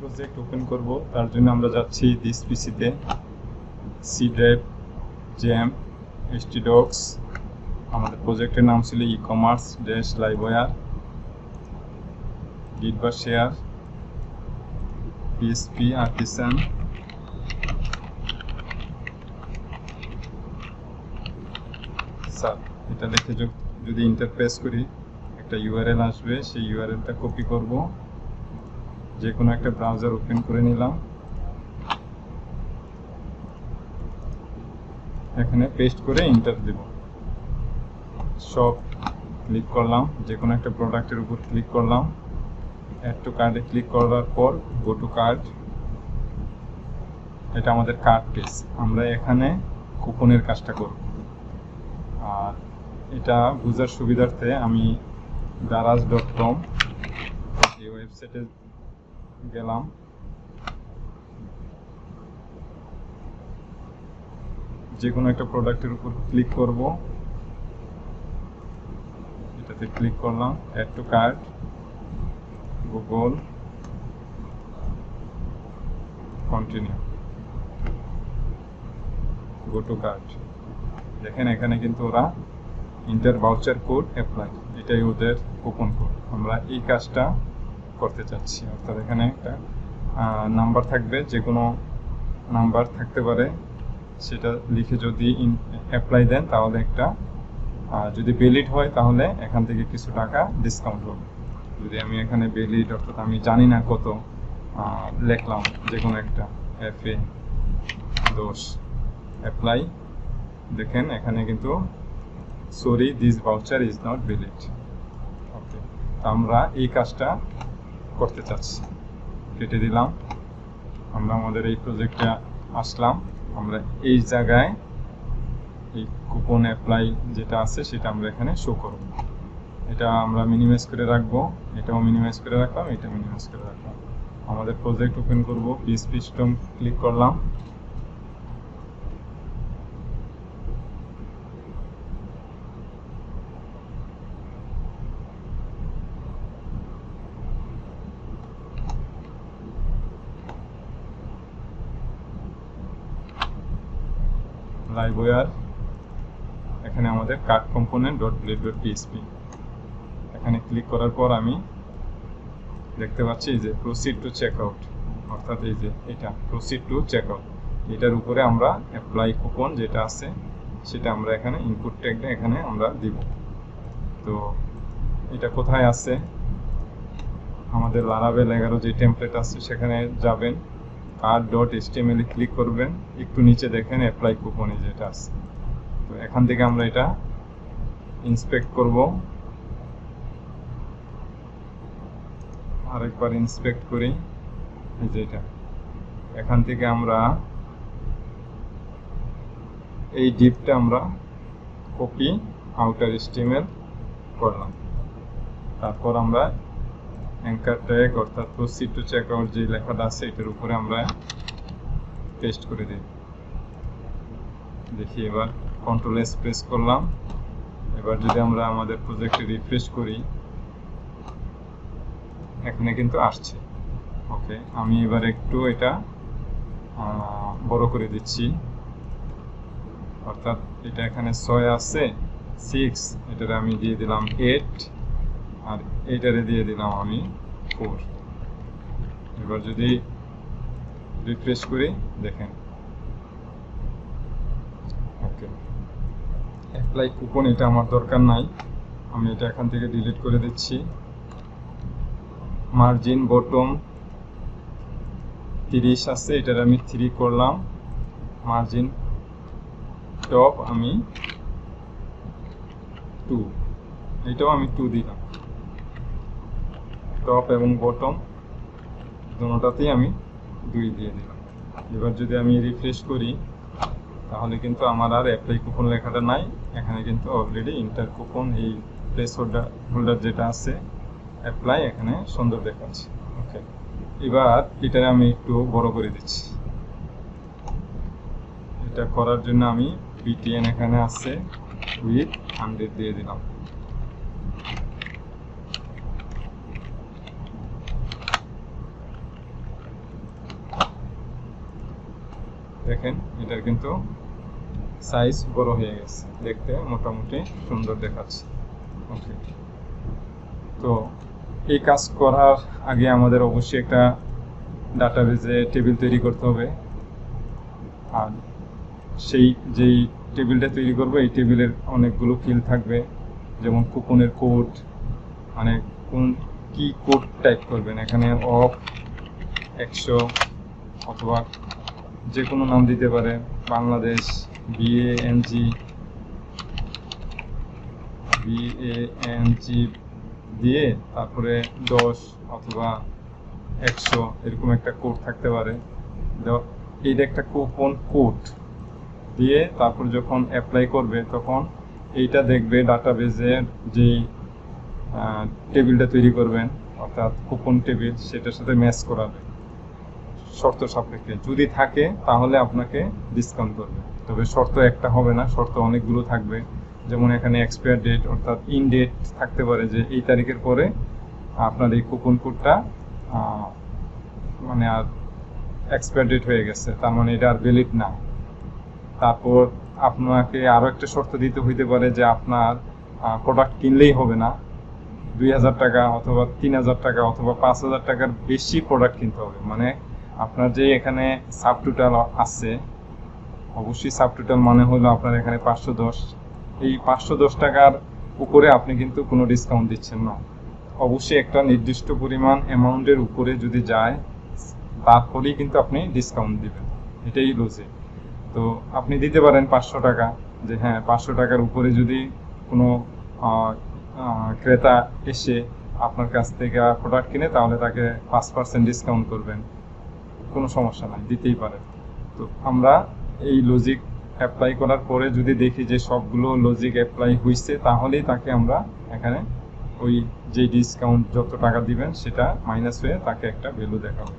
Project open করব, তার জন্য আমরা যাচ্ছি দিস পিসিতে, সি ড্রাইভ, জ্যাম, htdocs। আমাদের প্রজেক্টের নাম ছিল ই-কমার্স ড্যাশ লাইভওয়্যার, গিট বা শেয়ার, পিএসপি আর্টিসান। স্যার এটা লিখে যদি এন্টার প্রেস করি একটা ইউআরএল আসবে, সেই ইউআরএলটা কপি করব, যে কোনো একটা ব্রাউজার ওপেন করে নিলাম, এখানে পেস্ট করে এন্টার দেব। সব ক্লিক করলাম, যে কোনো একটা প্রোডাক্টের উপর ক্লিক করলাম, অ্যাড টু কার্টে ক্লিক করার পর গো টু কার্ট। এটা আমাদের কার্ট পেজ, আমরা এখানে কুপনের কাজটা করব। আর এটা বোঝার সুবিধার্থে আমি daraz.com এই ওয়েবসাইটে গেলাম, যে কোনো একটা প্রোডাক্টের উপর ক্লিক করব, এটাতে ক্লিক করলাম, add to cart, Google, continue, go to cart. দেখেন এখানে কিন্তু ওরা ইন্টার ভাউচার কোড অ্যাপ্লাই, এটাই ওদের কুপন কোড। আমরা এই কাজটা করতে চাচ্ছি, অর্থাৎ এখানে একটা নাম্বার থাকবে, যে কোনো নাম্বার থাকতে পারে, সেটা লিখে যদি অ্যাপ্লাই দেন তাহলে একটা, যদি ভ্যালিড হয় তাহলে এখান থেকে কিছু টাকা ডিসকাউন্ট হবে। যদি আমি এখানে ভ্যালিড অর্থাৎ আমি জানি না কত লিখলাম, যে কোনো একটা FA10 অ্যাপ্লাই, দেখেন এখানে কিন্তু sorry this voucher is not valid. Okay, আমরা এই কাজটা করতে চাচ্ছি, কেটে দিলাম। আমরা আমাদের এই প্রজেক্টে আসলাম, আমরা এই জায়গায় এই কুপন অ্যাপ্লাই যেটা আছে সেটা আমরা এখানে শো করব। এটা আমরা মিনিমাইজ করে রাখবো, এটাও মিনিমাইজ করে রাখলাম, এটা মিনিমাইজ করে রাখলাম। আমাদের প্রজেক্ট ওপেন করব, পিএসপি স্টম ক্লিক করলাম, লাইভওয়্যার, এখানে আমাদের কার্ট কম্পোনেন্ট .blade.php। এখানে ক্লিক করার পর আমি দেখতে পাচ্ছি যে প্রসিড টু চেক আউট, অর্থাৎ এই যে এটা প্রসিড টু চেক আউট, এটার উপরে আমরা অ্যাপ্লাই কুপন যেটা আছে সেটা আমরা এখানে ইনপুট ট্যাগটা এখানে আমরা দিব। তো এটা কোথায় আছে, আমাদের লারাভেল 11 যে টেমপ্লেট আছে সেখানে যাবেন, cart.html এ ক্লিক করবেন, একটু নিচে দেখেন অ্যাপ্লাই কুপনে যেটা আছে। তো এখান থেকে আমরা এটা ইন্সপেক্ট করব, আরেকবার ইন্সপেক্ট করি, এই যে এটা, এখান থেকে আমরা এই ডিপটা আমরা কপি আউটার HTML করলাম, তারপর আমরা অ্যাঙ্কার ট্যাগ অর্থাৎ প্রসিড টু চেক আউট যে লেখাটা আছে এটার উপরে আমরা পেস্ট করে দিই। দেখি এবার কন্ট্রোল S প্রেস করলাম, এবার যদি আমরা আমাদের প্রজেক্টে রিফ্রেশ করি এখানে কিন্তু আসছে। ওকে, আমি এবার একটু এটা বড় করে দিচ্ছি, অর্থাৎ এটা এখানে 6 আছে, 6, এটারে আমি দিয়ে দিলাম 8, আর এটারে দিয়ে দিলাম আমি 4। এবার যদি রিফ্রেশ করি দেখেন, ওকে, অ্যাপ্লাই কুপন এটা আমার দরকার নাই, আমি এটা এখান থেকে ডিলিট করে দিচ্ছি। মার্জিন বটম 30 আছে, এটার আমি 3 করলাম, মার্জিন টপ আমি 2, এটাও আমি 2 দিলাম, টপ এবং বটম দুটোটাতেই আমি 2 দিয়ে দিলাম। এবার যদি আমি রিফ্রেশ করি তাহলে কিন্তু আমার আর অ্যাপ্লাই কুপন লেখাটা নাই, এখানে কিন্তু অলরেডি ইন্টার কুপন এই প্লেস হোল্ডার যেটা আছে অ্যাপ্লাই এখানে সুন্দর দেখাচ্ছে। ওকে, এবার এটা আমি একটু বড় করে দিচ্ছি। এটা করার জন্য আমি btn এখানে আছে উইথ 100 দিয়ে দিলাম। দেখেন এটার কিন্তু সাইজ বড় হয়ে গেছে, দেখতে মোটামুটি সুন্দর দেখাচ্ছে। ওকে, তো এই কাজ করার আগে আমাদের অবশ্যই একটা ডাটাবেজে টেবিল তৈরি করতে হবে। আর সেই যেই টেবিলটা তৈরি করবো এই টেবিলের অনেকগুলো ফিল্ড থাকবে, যেমন কুপনের কোড, মানে কোন কি কোড টাইপ করবেন, এখানে অফ 100 অথবা যে কোনো নাম দিতে পারে, বাংলাদেশ BANG দিয়ে তারপরে 10 অথবা 100 এরকম একটা কোড থাকতে পারে। এইটা একটা কুপন কোড দিয়ে তারপর যখন অ্যাপ্লাই করবে তখন এইটা দেখবে ডাটাবেজের যেই টেবিলটা তৈরি করবেন অর্থাৎ কুপন টেবিল, সেটার সাথে ম্যাচ করাবে শর্ত সাপেক্ষে। যদি থাকে তাহলে আপনাকে ডিসকাউন্ট করবে, তবে শর্ত একটা হবে না, শর্ত অনেকগুলো থাকবে। যেমন এখানে এক্সপায়ার ডেট অর্থাৎ ইন ডেট থাকতে পারে, যে এই তারিখের পরে আপনার এই কুপন কোডটা মানে আর এক্সপায়ার ডেট হয়ে গেছে, তার মানে এটা আর ভ্যালিড না। তারপর আপনাকে আরও একটা শর্ত দিতে হইতে পারে যে আপনার প্রোডাক্ট কিনলেই হবে না, 2000 টাকা অথবা 3000 টাকা অথবা 5000 টাকার বেশি প্রোডাক্ট কিনতে হবে। মানে আপনার যে এখানে সাব টোটাল আছে, অবশ্যই সাব টোটাল মানে হলো আপনার এখানে 510, এই 510 টাকার উপরে আপনি কিন্তু কোনো ডিসকাউন্ট দিচ্ছেন না। অবশ্যই একটা নির্দিষ্ট পরিমাণ অ্যামাউন্টের উপরে যদি যায় তারপরেই কিন্তু আপনি ডিসকাউন্ট দিবেন, এটাই লজিক। তো আপনি দিতে পারেন 500 টাকা, যে হ্যাঁ 500 টাকার উপরে যদি কোনো ক্রেতা এসে আপনার কাছ থেকে প্রোডাক্ট কিনে তাহলে তাকে 5% ডিসকাউন্ট করবেন, কোনো সমস্যা নাই, দিতেই পারেন। তো আমরা এই লজিক অ্যাপ্লাই করার পরে যদি দেখি যে সবগুলো লজিক অ্যাপ্লাই হয়েছে তাহলেই তাকে আমরা এখানে ওই যে ডিসকাউন্ট যত টাকা দিবেন সেটা মাইনাস হয়ে তাকে একটা ভ্যালু দেখাবে।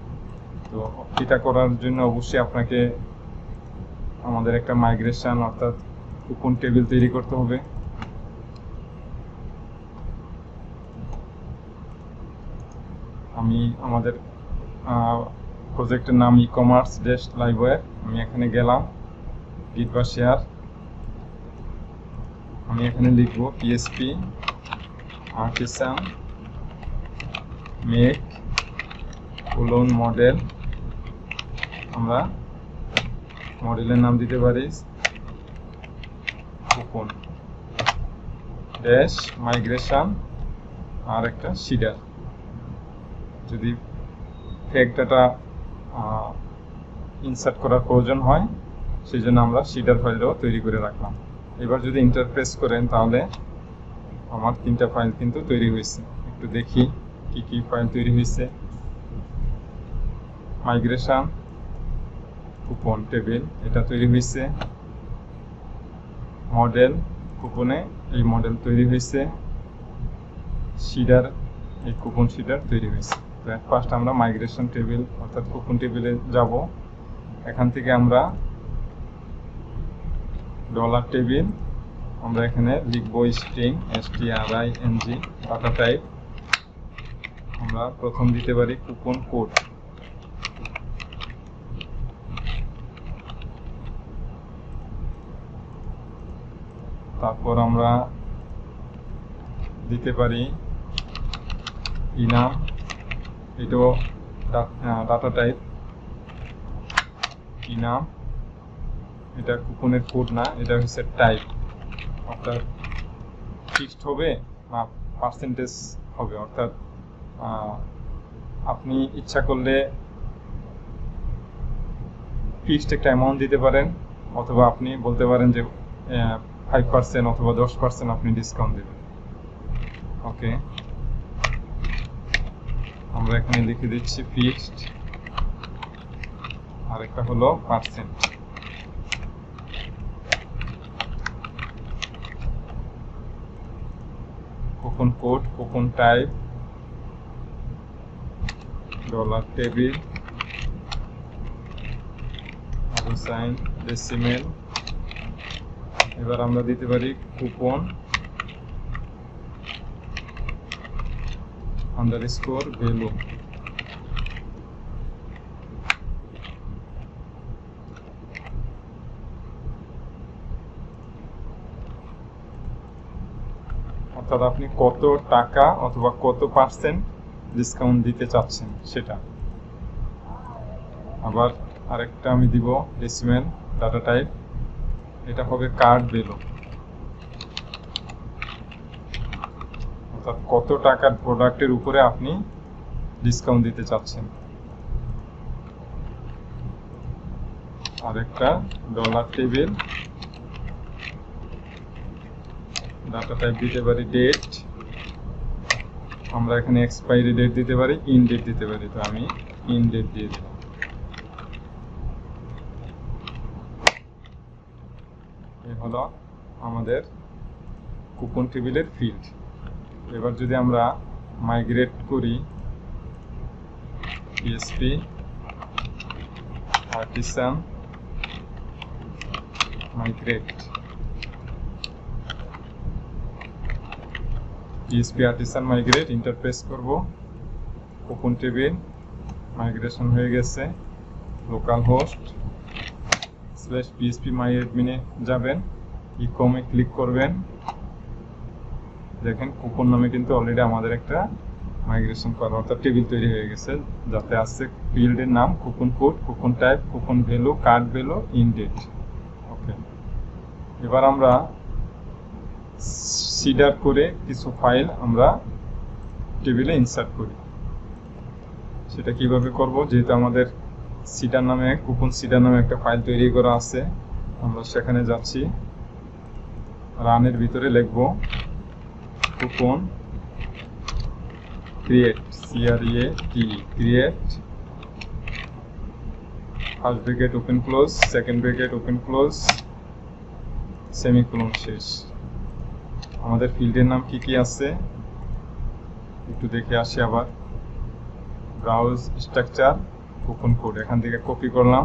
তো এটা করার জন্য অবশ্যই আপনাকে আমাদের একটা মাইগ্রেশন অর্থাৎ কুপন টেবিল তৈরি করতে হবে। আমি আমাদের প্রজেক্টের নাম ই-কমার্স ডেস্ক লাইভওয়্যার, আমি এখানে গেলাম গিট বা শেয়ার, আমি এখানে লিখব PHP artisan make colon model, আমরা মডেলের নাম দিতে পারি কুপন ড্যাশ মাইগ্রেশন আর একটা শিডার। যদি ফেক ডাটা ইনসার্ট করার প্রয়োজন হয় সেই জন্য আমরা শিডার ফাইলটাও তৈরি করে রাখলাম। এবার যদি ইন্টারফেস করেন তাহলে আমার 3টা ফাইল কিন্তু তৈরি হয়েছে। একটু দেখি কি কি ফাইল তৈরি হয়েছে। মাইগ্রেশন কুপন টেবিল এটা তৈরি হয়েছে, মডেল কুপনে এই মডেল তৈরি হয়েছে, শিডার এই কুপন শিডার তৈরি হয়েছে। তো ফার্স্ট আমরা মাইগ্রেশন টেবিল অর্থাৎ কুপন টেবিলে যাব। এখান থেকে আমরা ডলার টেবিল, আমরা এখানে লিখব স্ট্রিং string ডাটা টাইপ, আমরা প্রথম দিতে পারি কুপন কোড, তারপর আমরা দিতে পারি ইনাম, এটাও ডাটা টাইপ ইনাম, এটা কুপনের কোড না, এটা হচ্ছে টাইপ, অর্থাৎ ফিক্সড হবে না পার্সেন্টেজ হবে, অর্থাৎ আপনি ইচ্ছা করলে ফিক্সড একটা অ্যামাউন্ট দিতে পারেন অথবা আপনি বলতে পারেন যে 5% অথবা 10% আপনি ডিসকাউন্ট দেবেন। ওকে, আমরা এখানে লিখে দিচ্ছি ফিক্সড, আর একটা হলো percent. Coupon code, coupon type, dollar table, sign decimal. এবার আমরা দিতে পারি কুপন আন্ডারস্কোর ভ্যালু, অর্থাৎ আপনি কত টাকা অথবা কত পার্সেন্ট ডিসকাউন্ট দিতে চাচ্ছেন সেটা। আবার আরেকটা আমি দিব ডেসিমেল ডাটা টাইপ, এটা হবে কার্ড ভ্যালু, অর্থাৎ কত টাকার প্রোডাক্টের উপরে আপনি ডিসকাউন্ট দিতে চাচ্ছেন। আরেকটা ডলার টেবিল, ডাটা টাইপ দিতে পারি ডেট, আমরা এখানে এক্সপায়ারি ডেট দিতে পারি, ইন ডেট দিতে পারি, তো আমি ইন ডেট দিয়ে দিলাম। এই হলো আমাদের কুপন টেবিলের ফিল্ড। এবার যদি আমরা মাইগ্রেট করি PSP artisan migrate, PSP artisan migrate interface করব, কুপন টেবিল মাইগ্রেশন হয়ে গেছে। লোকাল হোস্ট /php মাই অ্যাডমিনে যাবেন, ইকমে ক্লিক করবেন, দেখেন কুপন নামে কিন্তু অলরেডি আমাদের একটা মাইগ্রেশন করা অর্থাৎ টেবিল তৈরি হয়ে গেছে, যাতে আছে ফিল্ডের নাম, coupon code, coupon type, coupon value, card value, in date. Okay, এবার আমরা সিডার করে কিছু ফাইল আমরা টেবিলে ইনসার্ট করি। সেটা কিভাবে করব, যেহেতু আমাদের সিডার নামে কুপন সিডার নামে একটা ফাইল তৈরি করা আছে, আমরা সেখানে যাচ্ছি, রানের ভিতরে লিখব coupon create, create, first bracket open close, second bracket open close, semicolon শেষ। আমাদের ফিল্ডের নাম কি কি আছে একটু দেখে আসি। আবার ব্রাউজ স্ট্রাকচার, কুপন কোড, এখান থেকে কপি করলাম,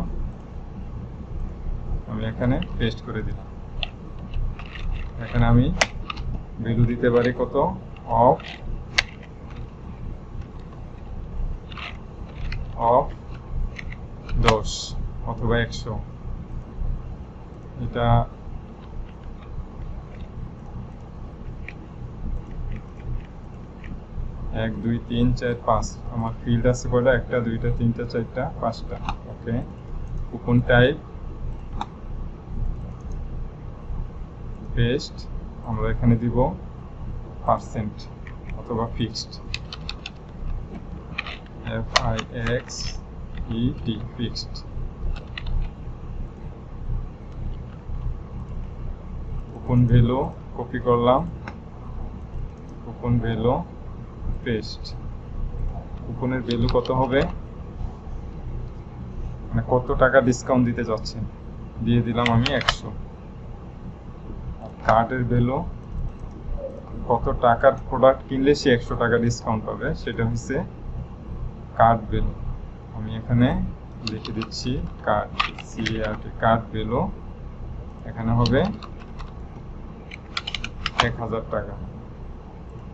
আমি এখানে পেস্ট করে দিলাম। এখানে আমি ভ্যালু দিতে পারি কত, অফ 10 অথবা 100, এটা এক, দুই, তিন, চার, পাঁচ, আমার ফিল্ড আছে কয়টা, একটা, দুইটা, তিনটা, চারটা, পাঁচটা। ওকে, কুপন টাইপ পেস্ট, আমরা এখানে দিব পার্সেন্ট অথবা fixed, FIXED, fixed. Coupon value copy করলাম, কুপন ভ্যালু পেস্ট। কুপনের ভ্যালু কত হবে, মানে কত টাকা ডিসকাউন্ট দিতে যাচ্ছেন, দিয়ে দিলাম আমি 100। কার্ডের ভ্যালু কত টাকার প্রোডাক্ট কিনলে সে 100 টাকা ডিসকাউন্ট পাবে, সেটা হচ্ছে কার্ড ভ্যালু। আমি এখানে লিখে দিচ্ছি কার্ড ভ্যালু, এখানে হবে 1000 টাকা,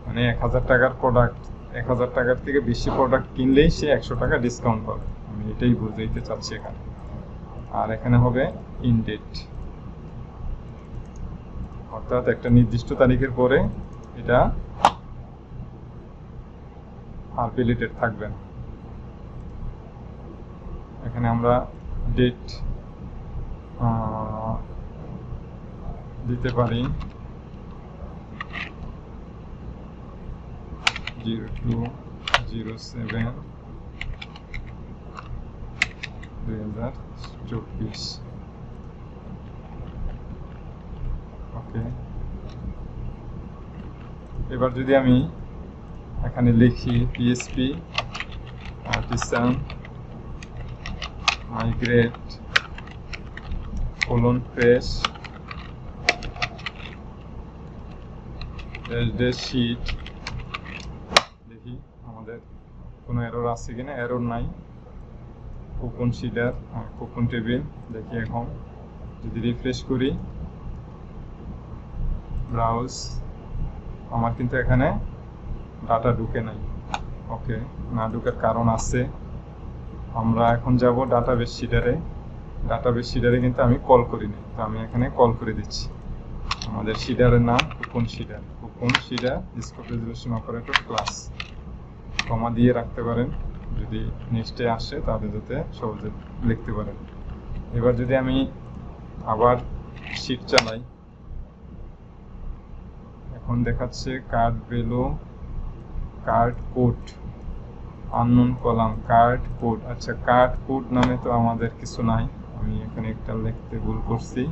মানে 1000 টাকার প্রোডাক্ট, 1000 টাকার থেকে বেশি প্রোডাক্ট কিনলেই সে 100 টাকা ডিসকাউন্ট পাবে, আমি এটাই বুঝাইতে চাচ্ছি এখানে। আর এখানে হবে ইন ডেট, অর্থাৎ একটা নির্দিষ্ট তারিখের পরে এটা আর ভ্যালিডেট থাকবে না। এখানে আমরা ডেট দিতে পারি 02/07/2024। ওকে, এবার যদি আমি এখানে লিখি PSP artisan migrate colon fresh sheet, দেখি আমাদের কোনো এরর আছে কিনা, এরর নাই। কুপন শিডার, কুপন টেবিল, দেখি এখন যদি রিফ্রেশ করি ব্রাউজ, আমার কিন্তু এখানে ডাটা ঢুকে নাই। ওকে, না ঢুকার কারণ আছে, আমরা এখন যাব ডাটাবেস শিডারে। ডাটাবেস শিডারে কিন্তু আমি কল করিনি, তো আমি এখানে কল করে দিচ্ছি। আমাদের শিডারের নাম কুপন শিডার, কুপন কোন সেটা স্কোপ রেজলিউশন অপারেটর ক্লাস কমা দিয়ে রাখতে পারেন, যদি নেক্সটে আসে তাহলে যাতে সহজে লিখতে পারেন। এবার যদি আমি আবার শিট চালাই, এখন দেখাচ্ছে card value, card code, unknown column, card code. আচ্ছা, কার্ড কোড নামে তো আমাদের কিছু নাই, আমি এখানে একটা লিখতে ভুল করছি,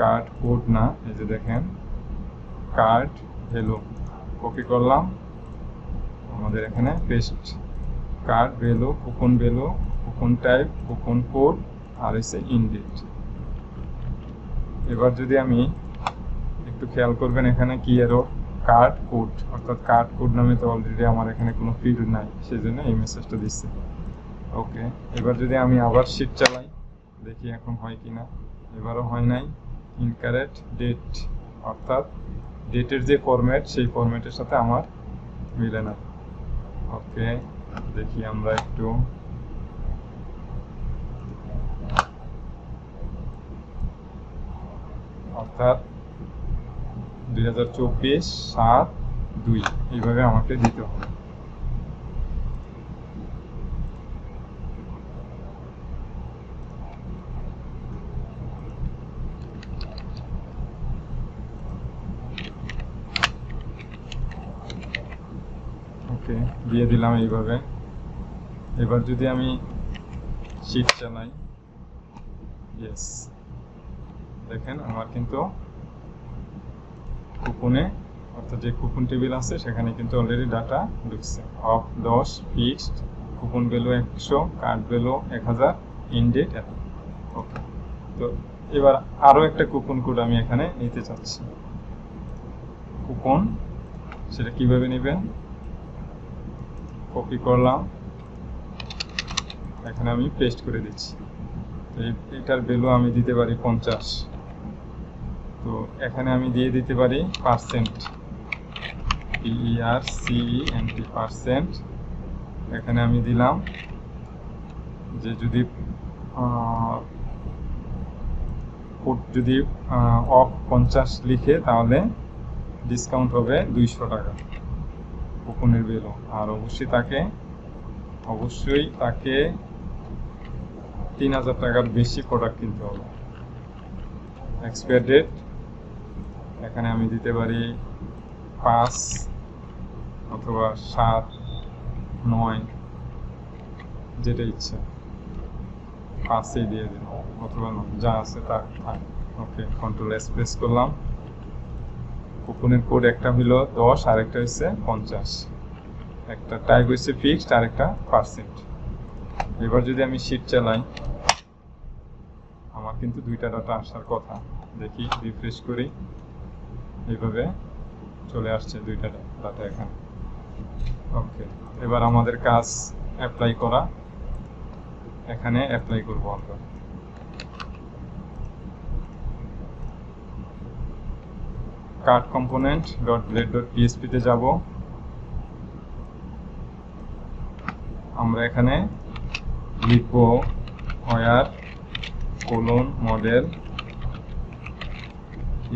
কার্ড কোড না, এই যে দেখেন কার্ড ভ্যালু, কপি করলাম, আমাদের এখানে paste, cart value, coupon value, coupon type, coupon code, আর হচ্ছে ইনডেট। এবার যদি আমি একটু খেয়াল করবেন এখানে কি এরর, কার্ড কোড, অর্থাৎ কার্ড কোড নামে তো অলরেডি আমার এখানে কোনো ফিল্ড নাই, সেজন্য এই মেসেজটা দিচ্ছে। ওকে, এবার যদি আমি আবার শিট চালাই, দেখি এখন হয় কিনা, এবারও হয় নাই। ইনকারেক্ট ডেট, অর্থাৎ ডেটের যে ফরম্যাট সেই ফরম্যাটের সাথে আমার মিলে না। ওকে, দেখি আমরা একটু, অর্থাৎ 2024-7-2 এইভাবে আমাকে দিতে হবে। ওকে, দিয়ে দিলাম এইভাবে। এবার যদি আমি শিট চালাই, ইয়েস, দেখেন আমার কিন্তু কুপনে, অর্থাৎ যে কুপন টেবিল আছে সেখানে কিন্তু অলরেডি ডাটা ঢুকছে। Of 10, fixed, coupon value 100, card value 1000, ইনডেট এত। ওকে, তো এবার আরও একটা কুপন কোড আমি এখানে নিতে চাচ্ছি। কুপন, সেটা কিভাবে নেবেন, কপি করলাম, এখানে আমি পেস্ট করে দিচ্ছি। এটার ভ্যালু আমি দিতে পারি 50, তো এখানে আমি দিয়ে দিতে পারি পার্সেন্ট, PERCENT, পার্সেন্ট। এখানে আমি দিলাম যে যদি কোড যদি অফ 50 লিখে তাহলে ডিসকাউন্ট হবে 200 টাকা কুপনের ভ্যালু, আর অবশ্যই তাকে 3000 টাকার বেশি প্রোডাক্ট কিনতে হবে। এক্সপায়ার ডেট এখানে আমি দিতে পারি 5 অথবা 7, 9, যেটা ইচ্ছা, 5-এই দিয়ে দিন, অথবা যা আছে তা। ওকে, কন্ট্রোল এস প্রেস করলাম। কুপনের কোড একটা হলো 10 আর একটা হচ্ছে 50, একটা টাইপ হচ্ছে ফিক্সড আর একটা পার্সেন্ট। এবার যদি আমি শিট চালাই, আমার কিন্তু দুইটা ডাটা আসার কথা, দেখি রিফ্রেশ করি, এইভাবে চলে আসছে দুইটা ডাটা এখানে। ওকে, এবার আমাদের কাজ অ্যাপ্লাই করা, এখানে অ্যাপ্লাই করব আমরা। Card component dot blade dot PSP তে যাব, আমরা এখানে লিখব var colon model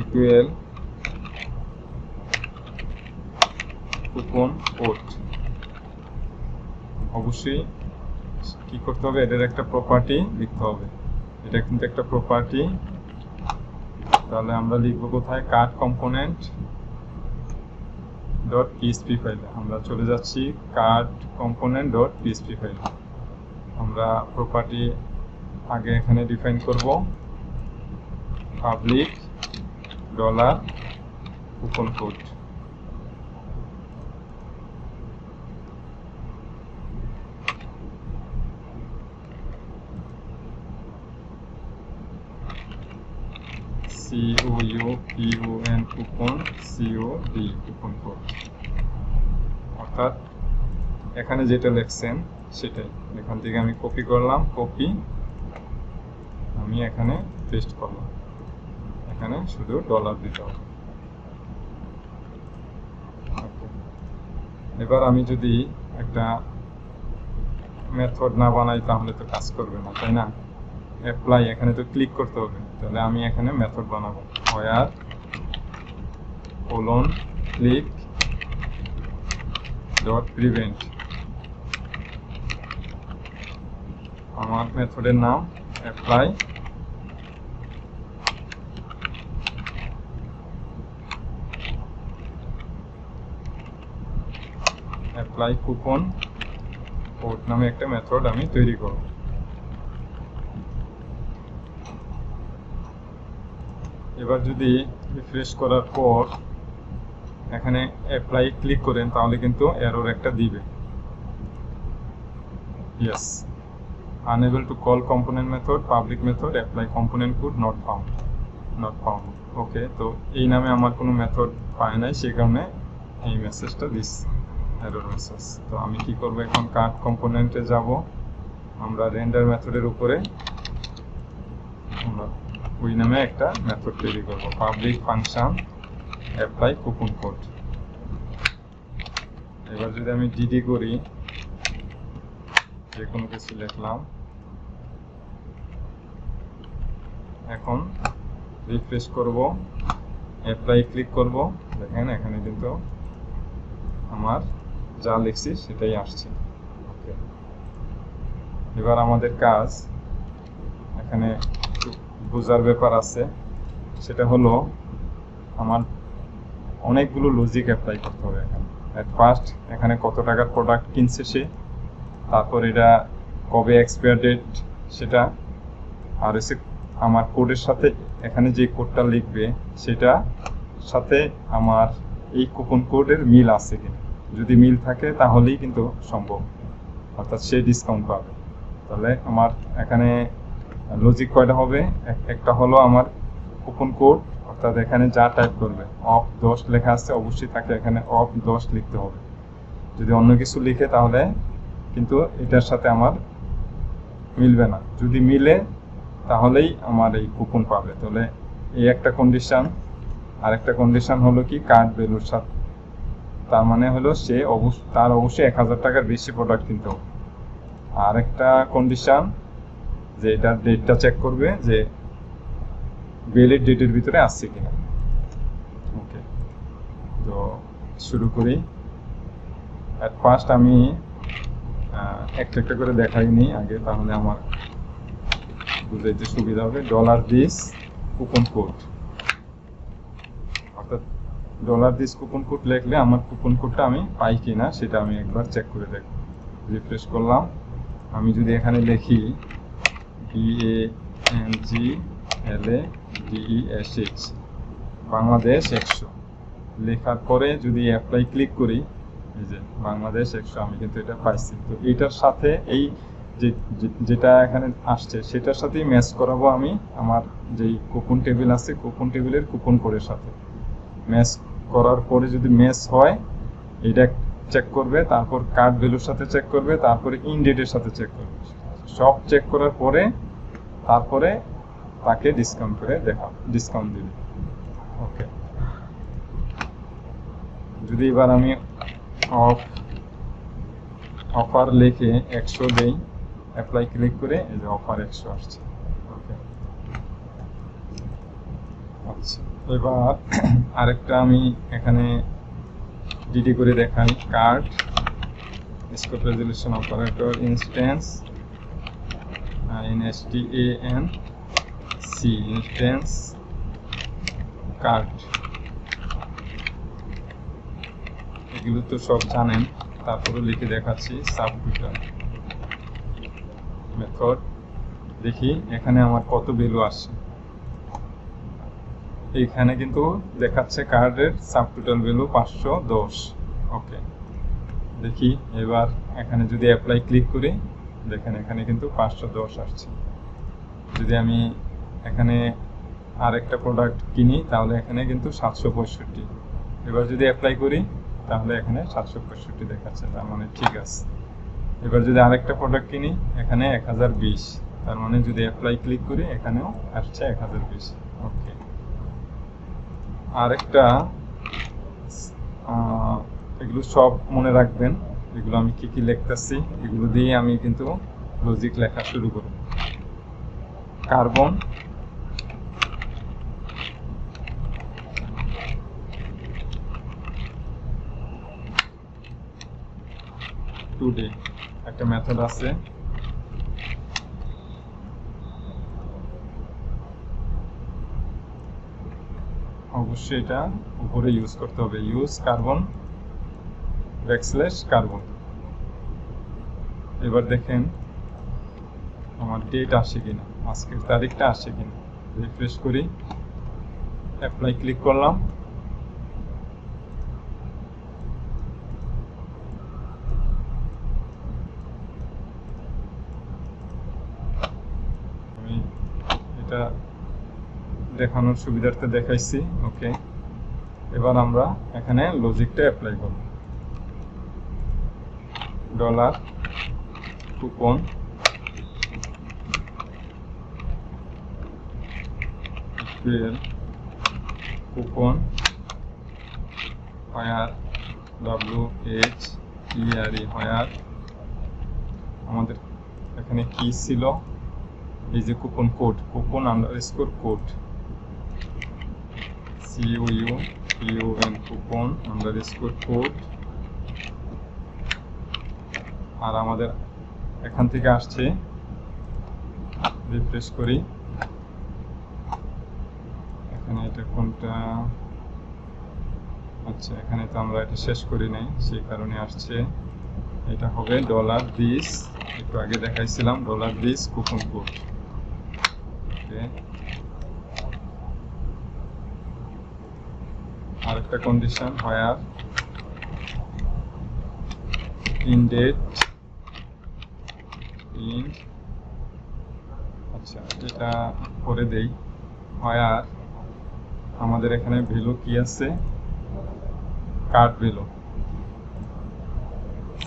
equal coupon code. অবশ্যই কি করতে হবে, এটার একটা প্রপার্টি লিখতে হবে, এটা কিন্তু একটা প্রপার্টি। তাহলে আমরা লিখব কোথায়, কার্ড কম্পোনেন্ট ডট পিএসপি ফাইলে আমরা চলে যাচ্ছি, কার্ড কম্পোনেন্ট ডট পিএসপি ফাইলে আমরা প্রপার্টি আগে এখানে ডিফাইন করব, public dollar coupon code. COUPON coupon, COD coupon code, অর্থাৎ এখানে যেটা লিখছেন সেটাই। এখান থেকে আমি কপি করলাম, কপি আমি এখানে পেস্ট করলাম, এখানে শুধু ডলার দিতে হবে। এবার আমি যদি একটা মেথড না বানাই তাহলে তো কাজ করবে না, তাই না? অ্যাপ্লাই, এখানে তো ক্লিক করতে হবে, তাহলে আমি এখানে মেথড বানাবো, war colon click dot prevent আমার মেথডের নাম apply coupon code নামে একটা মেথড আমি তৈরি করব। এবার যদি রিফ্রেশ করার পর এখানে অ্যাপ্লাই ক্লিক করেন তাহলে কিন্তু এরর একটা দিবে। Yes, unable to call component method, public method, apply component code not found. ওকে, তো এই নামে আমার কোনো মেথড পায় নাই, সেই কারণে এই মেসেজটা দিচ্ছে, এরর মেসেজ। তো আমি কি করব, এখন কার্ড কম্পোনেন্টে যাব, আমরা রেন্ডার মেথডের উপরে আমরা ওই নামে একটা মেথড তৈরি করব, public function apply coupon code. এবার যদি আমি ডিডি করি, যে কোনো কিছু লিখলাম, এখন রিফ্রেশ করব, অ্যাপ্লাই ক্লিক করব, দেখেন এখানে কিন্তু আমার যা লিখছি সেটাই আসছে। ওকে, এবার আমাদের কাজ এখানে বোঝার ব্যাপার আছে, সেটা হলো আমার অনেকগুলো লজিক অ্যাপ্লাই করতে হবে। এখানে এট ফার্স্ট এখানে কত টাকার প্রোডাক্ট কিনছে সে, তারপর এটা কবে এক্সপায়ার ডেট সেটা, আর এসে আমার কোডের সাথে এখানে যে কোডটা লিখবে সেটা সাথে আমার এই কুপন কোডের মিল আছে কিনা, যদি মিল থাকে তাহলেই কিন্তু সম্ভব, অর্থাৎ সে ডিসকাউন্ট পাবে। তাহলে আমার এখানে লজিক কয়টা হবে, একটা হলো আমার কুপন কোড, অর্থাৎ এখানে যা টাইপ করবে অফ 10 লেখা আছে, অবশ্যই থাকে এখানে অফ 10 লিখতে হবে। যদি অন্য কিছু লিখে তাহলে কিন্তু এটার সাথে আমার মিলবে না, যদি মিলে তাহলেই আমার এই কুপন পাবে। তাহলে এই একটা কন্ডিশন। আরেকটা কন্ডিশন হলো কি, কার্ড ভ্যালুর সাথে, তার মানে হলো সে তার অবশ্যই 1000 টাকার বেশি প্রোডাক্ট কিনতে হবে। আর একটা কন্ডিশন যে এটার ডেটটা চেক করবে যে ভ্যালিড ডেটের ভিতরে আসছে কিনা। ওকে, তো শুরু করি। এট ফার্স্ট আমি একটা একটা করে দেখাইনি আগে, তাহলে আমার বুঝাইতে সুবিধা হবে। $this কুপন কোড, অর্থাৎ $this কুপন কোড লিখলে আমার কুপন কোডটা আমি পাই কিনা সেটা আমি একবার চেক করে দেখব। রিফ্রেশ করলাম, আমি যদি এখানে লিখি BANGLADESH বাংলাদেশ 100 লেখার পরে যদি অ্যাপ্লাই ক্লিক করি, এই যে বাংলাদেশ 100 আমি কিন্তু এটা পাইছি। তো এটার সাথে এই যেটা এখানে আসছে সেটার সাথেই ম্যাচ করাবো আমি আমার যেই কুপন টেবিল আছে, কুপন টেবিলের কুপন কোডের সাথে ম্যাচ করার পরে যদি ম্যাচ হয় এটা চেক করবে, তারপর কার্ড ভ্যালুর সাথে চেক করবে, তারপরে ইন ডেটের সাথে চেক করবে। সব চেক করার পরে তারপরে তাকে ডিসকাউন্ট করে ডিসকাউন্ট দিবে। ওকে, যদি এবার আমি অফার লিখে 100 দেই, অ্যাপ্লাই ক্লিক করে এই যে অফার 100 আসছে। ওকে, আচ্ছা, এবার আরেকটা আমি এখানে ডিডি করে দেখাই, card scope resolution operator instance INSTANC instance card, এগুলো তো সব জানেন, তারপরে লিখে দেখাচ্ছি সাবটোটাল মেথড। দেখি এখানে আমার কত ভ্যালু আসছে, এইখানে কিন্তু দেখাচ্ছে কার্ডের সাবটোটাল ভ্যালু 510। ওকে, দেখি এবার এখানে যদি অ্যাপ্লাই ক্লিক করি, দেখেন এখানে কিন্তু 510 আসছে। যদি আমি এখানে আরেকটা প্রোডাক্ট কিনি তাহলে এখানে কিন্তু 765। এবার যদি অ্যাপ্লাই করি তাহলে এখানে 765 দেখাচ্ছে, তার মানে ঠিক আছে। এবার যদি আরেকটা প্রোডাক্ট কিনি এখানে 1020, তার মানে যদি অ্যাপ্লাই ক্লিক করি এখানেও আসছে 1020। ওকে, আরেকটা এগুলো সব মনে রাখবেন, এগুলো আমি কি কি লিখতেছি এগুলো দিয়ে আমি কিন্তু লজিক লেখা শুরু করব। কার্বন টুডে একটা মেথড আছে, অবশ্যই এটা উপরে ইউজ করতে হবে, ইউজ কার্বন \কার্বন। এবার দেখেন আমার ডেট আসে কিনা, আজকের তারিখটা আসে কিনা। রিফ্রেশ করি, অ্যাপ্লাই ক্লিক করলাম, আমি এটা দেখানোর সুবিধার্থে দেখাইছি। ওকে, এবার আমরা এখানে লজিকটা অ্যাপ্লাই করব। Dollar coupon coupon where WHERE where আমাদের এখানে কি ছিল, এই যে coupon code, coupon underscore code, CUPON coupon underscore code. আর আমাদের এখান থেকে আসছে, রিফ্রেশ করি, এখানে এটা কোনটা, আচ্ছা এখানে তো আমরা এটা শেষ করি নাই, সেই কারণে আসছে। এটা হবে $this, একটু আগে দেখাইছিলাম, $this কুপন কোড। ওকে, আরেকটা condition, where in date in, আচ্ছা এটা করে দেই, where আমাদের এখানে ভ্যালু কি আছে, card value,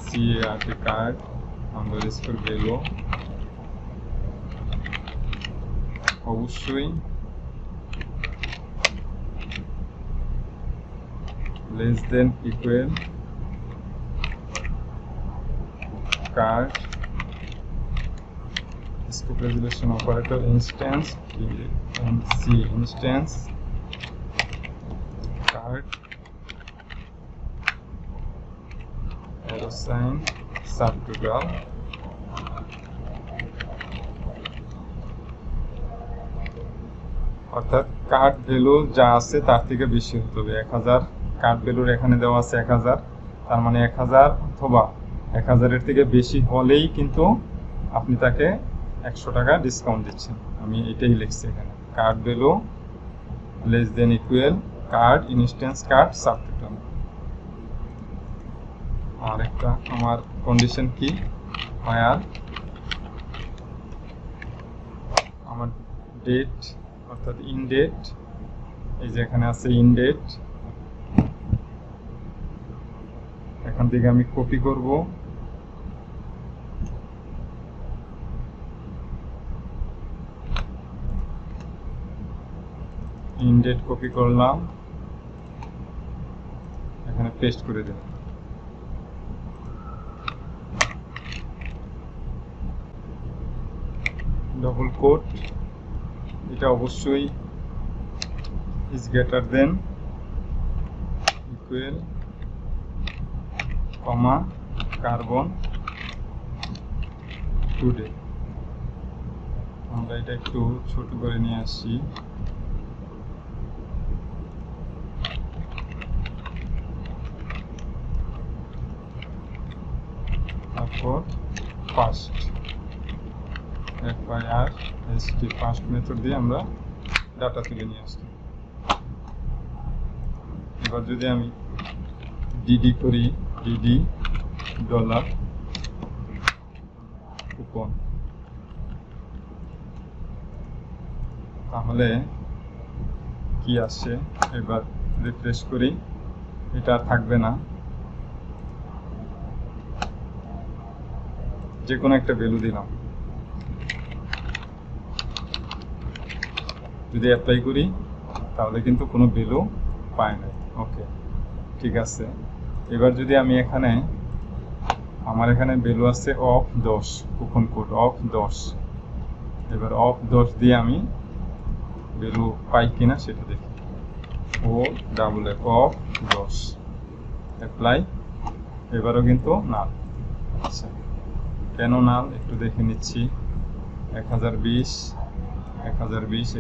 CARD card underscore value, অবশ্যই less than equal card scope resolution operator instance inc instance card arrow sign subtotal। অর্থাৎ কার্ড ভ্যালু যা আছে তার থেকে বেশি হতে হবে। 1000 কার্ড ভ্যালুর এখানে দেওয়া আছে 1000, তার মানে 1000 অথবা 1000-এর থেকে বেশি হলেই কিন্তু আপনি তাকে 100 টাকা ডিসকাউন্ট দিচ্ছেন। আমি এটাই লিখছি এখানে, cart value less than equal cart instance cart subtotal. আর একটা আমার কন্ডিশন কি, where আমার ডেট অর্থাৎ ইন ডেট, এই যে এখানে আছে ইন ডেট, এখান থেকে আমি কপি করব, ইন ডেট কপি করলাম, এখানে পেস্ট করে দেব। ডবল কোট, এটা অবশ্যই is greater than equal comma carbon today। আমরা এটা একটু ছোট করে নিয়ে আসি, তারপর ফার্স্ট FIRST ফার্স্ট মেথড দিয়ে আমরা ডাটা তুলে নিয়ে আসছি। এবার যদি আমি ডিডি করি, ডিডি ডলার কুপন, তাহলে কি আসে, এবার রিফ্রেশ করি, এটা আর থাকবে না, যে কোনো একটা ভ্যালু দিলাম, যদি অ্যাপ্লাই করি তাহলে কিন্তু কোনো ভ্যালু পায় না। ওকে, ঠিক আছে। এবার যদি আমি এখানে, আমার এখানে ভ্যালু আছে অফ 10, কুপন কোড অফ 10, এবার অফ 10 দিয়ে আমি ভ্যালু পাই কিনা সেটা দেখি, OFF অফ 10 অ্যাপ্লাই, এবারও কিন্তু না। আচ্ছা, কেন নাল একটু দেখে নিচ্ছি। 1020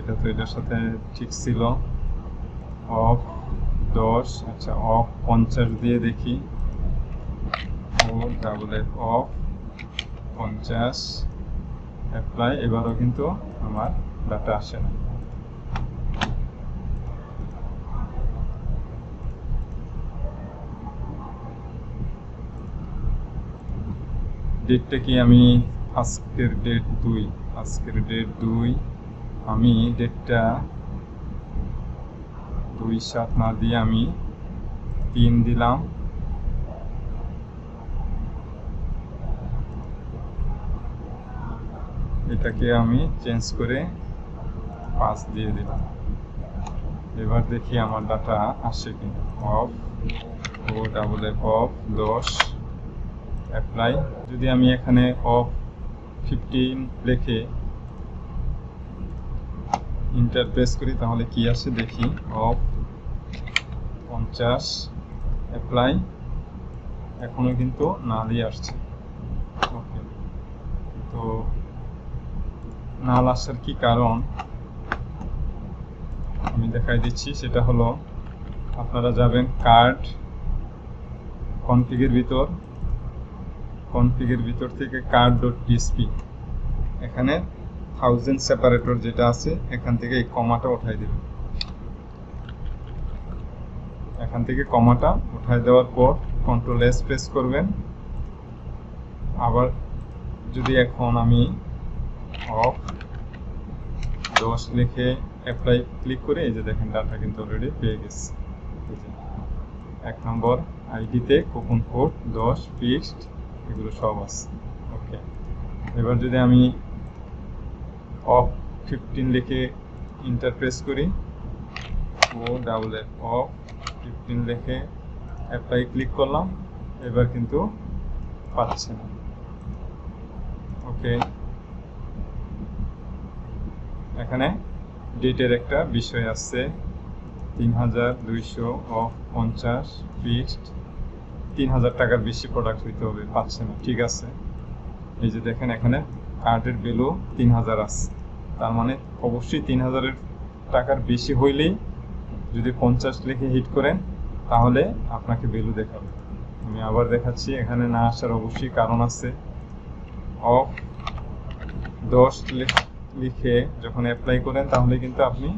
এটা তো এটার সাথে ঠিক ছিল। অফ 10, আচ্ছা অফ 50 দিয়ে দেখি। ও ডাবল এফ অফ 50 অ্যাপ্লাই। এবারও কিন্তু আমার ডাটা আসে না। ডেটটা কি আমি আজকের ডেট 2, আমি ডেটটা 2/7 না দিয়ে আমি 3 দিলাম। এটাকে আমি চেঞ্জ করে 5 দিয়ে দিলাম। এবার দেখি আমার ডাটা আসে কিনা। Off O double F off 10 apply. যদি আমি এখানে অফ 15 লিখে ইন্টার প্রেস করি তাহলে কি আসে দেখি। Of 50 apply. এখনো কিন্তু নালই আসছে। ওকে, তো নাল আসার কি কারণ আমি দেখাই দিচ্ছি। সেটা হলো আপনারা যাবেন কার্ড কনফিগের ভিতর থেকে card.php, এখানে 1000 সেপারেটর যেটা আছে এখান থেকে এই কমাটা উঠাই দেবেন। এখান থেকে কমাটা উঠাই দেওয়ার পর কন্ট্রোল এস প্রেস করবেন। আবার যদি এখন আমি অফ 10 লিখে অ্যাপ্লাই ক্লিক করে এই যে দেখেন ডাটা কিন্তু অলরেডি পেয়ে গেছে। 1 নম্বর আইডিতে কুপন কোড 10 ফিক্সড এগুলো সব আছে। ওকে, এবার যদি আমি অফ 15 লিখে ইন্টার প্রেস করি, ও ডাবল এফ অফ 15 লিখে অ্যাপ্লাই ক্লিক করলাম, এবার কিন্তু পাচ্ছে না। ওকে, এখানে ডেটের একটা বিষয় আছে। 3200 অফ 50 ফিক্সড, 3000 টাকার বেশি প্রোডাক্ট হইতে হবে, পাচ্ছে না। ঠিক আছে, এই যে দেখেন এখানে কার্ডের ভ্যালু 3000 আছে, তার মানে অবশ্যই 3000 টাকার বেশি হইলেই যদি 50 লিখে হিট করেন তাহলে আপনাকে ভ্যালু দেখাবে। আমি আবার দেখাচ্ছি, এখানে না আসার অবশ্যই কারণ আছে। অফ 10 লিখে যখন অ্যাপ্লাই করেন তাহলে কিন্তু আপনি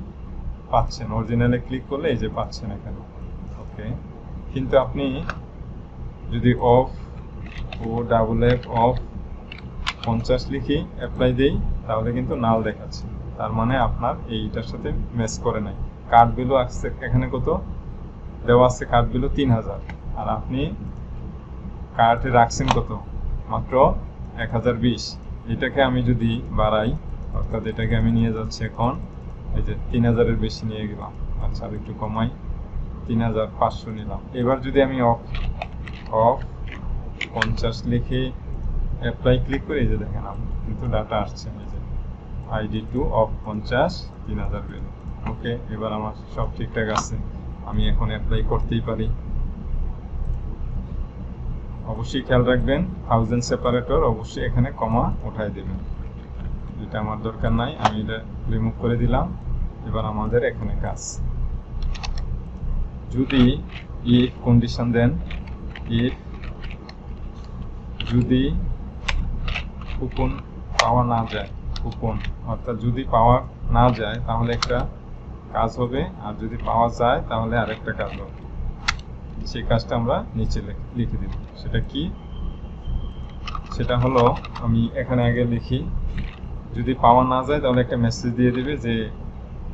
পাচ্ছেন, অরিজিনালে ক্লিক করলে এই যে পাচ্ছেন এখানে। ওকে, কিন্তু আপনি যদি off O double F off 50 লিখে অ্যাপ্লাই দেই তাহলে কিন্তু নাল দেখাচ্ছে, তার মানে আপনার এইটার সাথে ম্যাচ করে নাই। কার্ড ভ্যালু আসছে এখানে কত দেওয়া আছে, কার্ড ভ্যালু 3000, আর আপনি কার্ডে রাখছেন কত, মাত্র 1020। এটাকে আমি যদি বাড়াই, অর্থাৎ এটাকে আমি নিয়ে যাচ্ছি এখন এই যে 3000-এর বেশি নিয়ে গেলাম। আচ্ছা, আর একটু কমাই, 3500 নিলাম। এবার যদি আমি অফ 50 লিখে অ্যাপ্লাই ক্লিক করে এই যে দেখেন কিন্তু ডাটা আসছে, এই যে আইডি টু অফ 50 3000 ভ্যালু। ওকে, এবার আমার সব ঠিকঠাক আছে, আমি এখন অ্যাপ্লাই করতেই পারি। অবশ্যই খেয়াল রাখবেন 1000 সেপারেটর অবশ্যই এখানে কমা উঠাই দেবেন, এটা আমার দরকার নাই, আমি এটা রিমুভ করে দিলাম। এবার আমাদের এখানে কাজ, যদি ইফ কন্ডিশন দেন, ইফ যদি কুপন পাওয়া না যায়, কুপন অর্থাৎ যদি পাওয়া না যায় তাহলে একটা কাজ হবে, আর যদি পাওয়া যায় তাহলে আরেকটা কাজ হবে। সেই কাজটা আমরা নিচে লিখে দিব। সেটা কি, সেটা হলো আমি এখানে আগে লিখি, যদি পাওয়া না যায় তাহলে একটা মেসেজ দিয়ে দিবে যে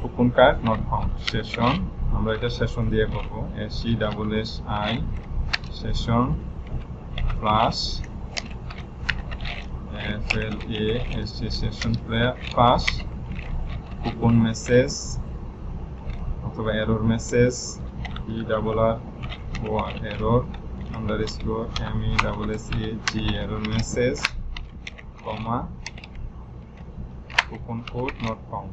coupon cart not found session. আমরা এটা সেশন দিয়ে করবো, SESSI session plus FLAST session plus coupon message অথবা error message ERR error underscore MESSAG error message comma coupon code not found.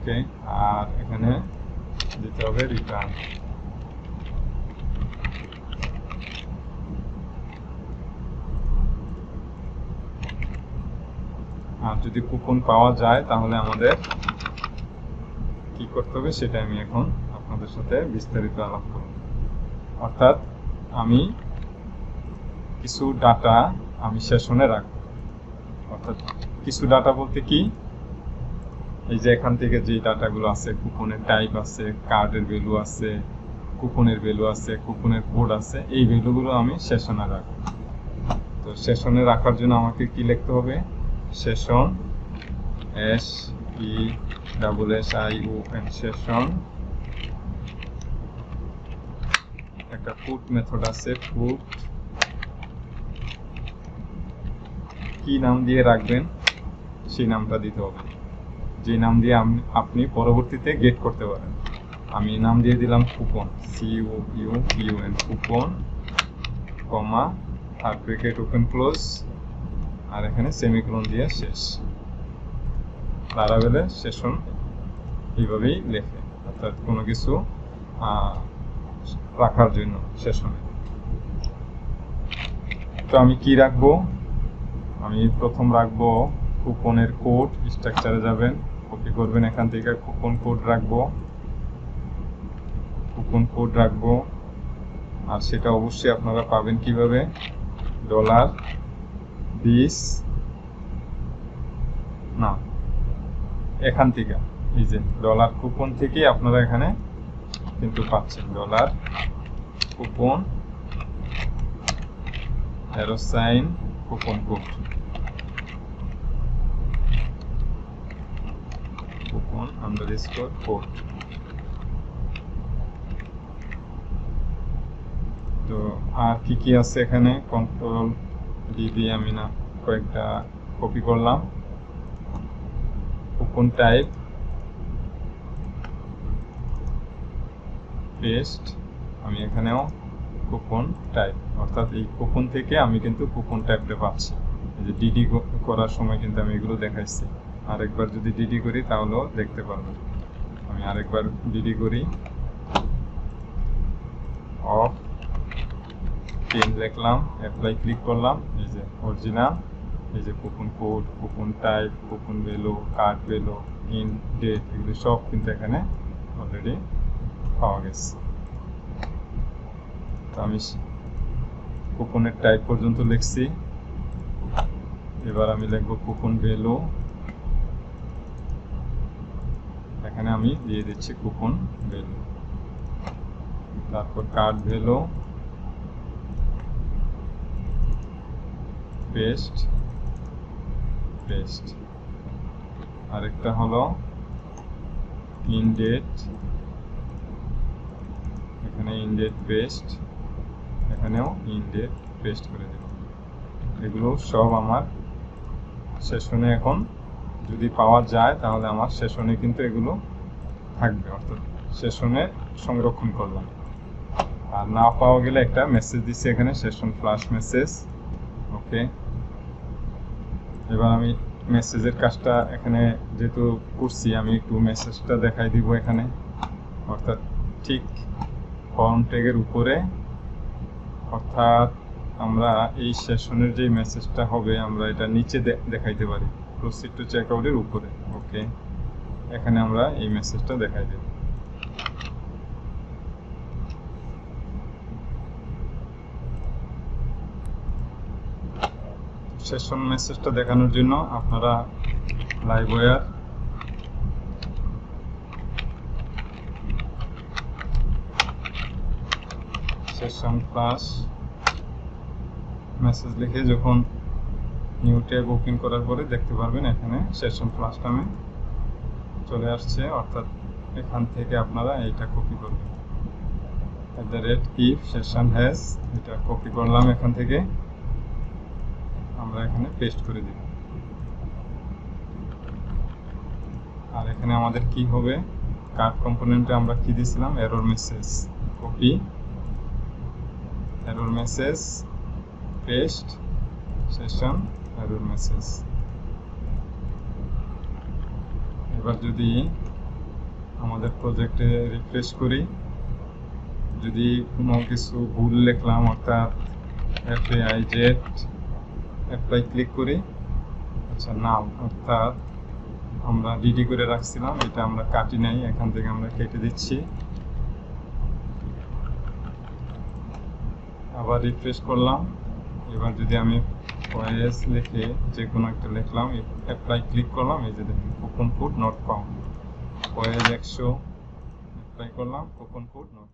Okay, আর এখানে দিতে হবে রিটার্ন। আর যদি কুপন পাওয়া যায় তাহলে আমাদের কি করতে হবে সেটা আমি এখন আপনাদের সাথে বিস্তারিত আলাপ করব। অর্থাৎ আমি কিছু ডাটা আমি সেশনে রাখবো। অর্থাৎ কিছু ডাটা বলতে কি, এই যে এখান থেকে যে ডাটাগুলো আছে, কুপনের টাইপ আছে, কার্ডের ভ্যালু আছে, কুপনের ভ্যালু আছে, কুপনের কোড আছে, এই ভ্যালুগুলো আমি সেশনে রাখবো। তো সেশনে রাখার জন্য আমাকে কি লিখতে হবে, সেশন SESSION সেশন, একটা পুট মেথড আছে, পুট কি নাম দিয়ে রাখবেন সেই নামটা দিতে হবে, যে নাম দিয়ে আপনি পরবর্তীতে গেট করতে পারেন। আমি নাম দিয়ে দিলাম কুপন, COUPON কুপন, কমা, আর ব্র্যাকেট ওপেন ক্লোজ, আর এখানে সেমিকোলন দিয়ে শেষ। লারাভেলে সেশন এইভাবেই লেখে, অর্থাৎ কোনো কিছু রাখার জন্য সেশনে। তো আমি কি রাখবো, আমি প্রথম রাখবো কুপনের কোড। স্ট্রাকচারে যাবেন, কপি করবেন, এখান থেকে কুপন কোড রাখবো, কুপন কোড রাখবো। আর সেটা অবশ্যই আপনারা পাবেন কিভাবে, $20 না, এখান থেকে এই যে ডলার কুপন থেকে আপনারা এখানে কিন্তু পাচ্ছেন dollar coupon arrow sign coupon code, coupon underscore code. তো আর কি কি আছে এখানে, কন্ট্রোল ডি দিয়ে আমি না কয়েকটা কপি করলাম। কুপন টাইপ পেস্ট, আমি এখানেও কুপন টাইপ, অর্থাৎ এই কুপন থেকে আমি কিন্তু কুপন টাইপটা পাচ্ছি। এই যে ডিডি করার সময় কিন্তু আমি এগুলো দেখাইছি। আরেকবার যদি ডিডি করি তাহলেও দেখতে পারবেন। আমি আরেকবার ডিডি করি, অফ 10 লিখলাম, অ্যাপ্লাই ক্লিক করলাম, এই যে অরিজিনাল, এই যে coupon code, coupon type, coupon value, card value, in date, এগুলো সব কিন্তু এখানে অলরেডি পাওয়া গেছে। তো আমি কুপনের টাইপ পর্যন্ত লিখছি, এবার আমি লিখবো কুপন ভ্যালু, এখানে আমি দিয়ে দিচ্ছি কুপন ভ্যালু, তারপর কার্ড ভ্যালু, পেস্ট পেস্ট, আরেকটা হলো ইন ডেট, এখানে ইন ডেট পেস্ট, এখানেও ইন ডেট পেস্ট করে দেব। এগুলো সব আমার সেশনে এখন যদি পাওয়া যায় তাহলে আমার সেশনে কিন্তু এগুলো থাকবে, অর্থাৎ সেশনে সংরক্ষণ করলাম। আর না পাওয়া গেলে একটা মেসেজ দিচ্ছি এখানে, সেশন ফ্লাশ মেসেজ। ওকে, এবার আমি মেসেজের কাজটা এখানে যেহেতু করছি, আমি একটু মেসেজটা দেখাই দিব এখানে। অর্থাৎ ঠিক ফর্ম ট্যাগের উপরে, অর্থাৎ আমরা এই সেশনের যে মেসেজটা হবে আমরা এটা নিচে দেখাইতে পারি, প্রসিড টু চেক আউটের উপরে। ওকে, এখানে আমরা এই মেসেজটা দেখাই দেব। সেশন মেসেজটা দেখানোর জন্য আপনারা লাইভওয়্যার সেশন প্লাস মেসেজ লিখে যখন নিউ ট্যাব ওপেন করার পরে দেখতে পারবেন এখানে সেশন প্লাস নামে চলে আসছে। অর্থাৎ এখান থেকে আপনারা এইটা কপি করবেন, @if session has, এটা কপি করলাম, এখান থেকে আমরা এখানে পেস্ট করে দিব। আর এখানে আমাদের কি হবে, কার্ড কম্পোনেন্টে আমরা কি দিয়েছিলাম, error message, copy error message, paste session error message. এবার যদি আমাদের প্রজেক্টে রিফ্রেশ করি। যদি কোনো কিছু ভুল লিখলাম অর্থাৎ FAIZ অ্যাপ্লাই ক্লিক করি। আচ্ছা নাম অর্থাৎ আমরা ডিডি করে রাখছিলাম, এটা আমরা কাটি নাই, এখান থেকে আমরা কেটে দিচ্ছি। আবার রিফ্রেশ করলাম। এবার যদি আমি ফয়েজ লিখে যে কোনো একটা লিখলাম, অ্যাপ্লাই ক্লিক করলাম, এই যে দেখুন কুপন কোড নট ফাউন্ড, ফয়েজ 100 অ্যাপ্লাই করলাম, কুপন কোড নট